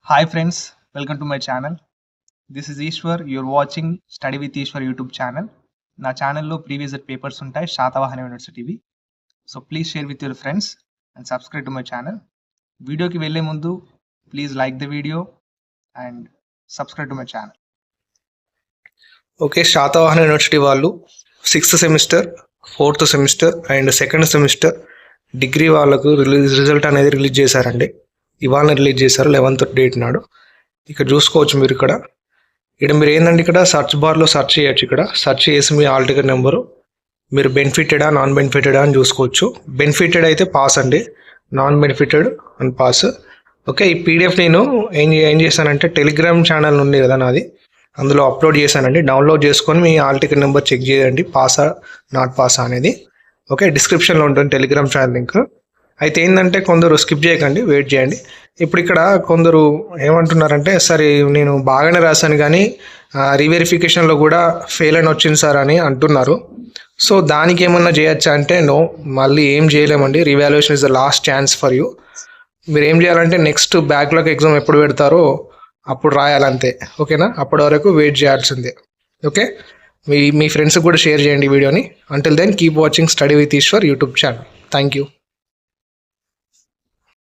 Hi friends, welcome to my channel. This is Ishwar. You're watching Study with Ishwar YouTube channel. నా ఛానల్లో previous papers ఉంటాయి శాతవాహన యూనివర్సిటీవి. So please share with your friends and subscribe to my channel. వీడియోకి వెళ్ళే ముందు please like the video and subscribe to my channel. Okay, Satavahana university వాళ్ళు 6th semester 4th semester and 2nd semester degree వాళ్ళకు result అనేది release చేశారండి. ఇవాళ release చేశారు 11th date నాడు. ఇక్కడ చూసుకోవచ్చు మీరు ఇక్కడ మీరు ఏంటంటే ఇక్కడ సర్చ్ బార్లో సెర్చ్ చేయొచ్చు. ఇక్కడ సెర్చ్ చేసి మీ హాల్ టికెట్ నెంబరు మీరు బెనిఫిటెడా నాన్ బెనిఫిటెడా అని చూసుకోవచ్చు. బెనిఫిటెడ్ అయితే పాస్ అండి, non benefited and pass. Okay, ఈ పీడిఎఫ్ నేను ఏం చేశానంటే టెలిగ్రామ్ ఛానల్ ఉంది కదా నాది, అందులో అప్లోడ్ చేశానండి. డౌన్లోడ్ చేసుకొని మీ హాల్ టికెట్ నెంబర్ చెక్ చేయండి, పాసా నాట్ పాసా అనేది. ఓకే, డిస్క్రిప్షన్లో ఉంటుంది టెలిగ్రామ్ ఛానల్ లింక్. అయితే ఏంటంటే కొందరు స్కిప్ చేయకండి, వెయిట్ చేయండి. ఇప్పుడు ఇక్కడ కొందరు ఏమంటున్నారంటే సరే నేను బాగానే రాశాను కానీ రీవెరిఫికేషన్లో కూడా ఫెయిల్ అని వచ్చింది సార్ అని అంటున్నారు. సో దానికి ఏమన్నా చేయొచ్చా అంటే నో, మళ్ళీ ఏం చేయలేమండి. Revaluation is the last chance for you. మీరు ఏం చేయాలంటే నెక్స్ట్ బ్యాక్లాగ్ ఎగ్జామ్ ఎప్పుడు పెడతారో అప్పుడు రాయాలంతే. ఓకేనా, అప్పటి వరకు వెయిట్ చేయాల్సిందే. ఓకే, మీ ఫ్రెండ్స్కి కూడా షేర్ చేయండి వీడియోని. Until then keep watching study with Eshwar YouTube channel. Thank you.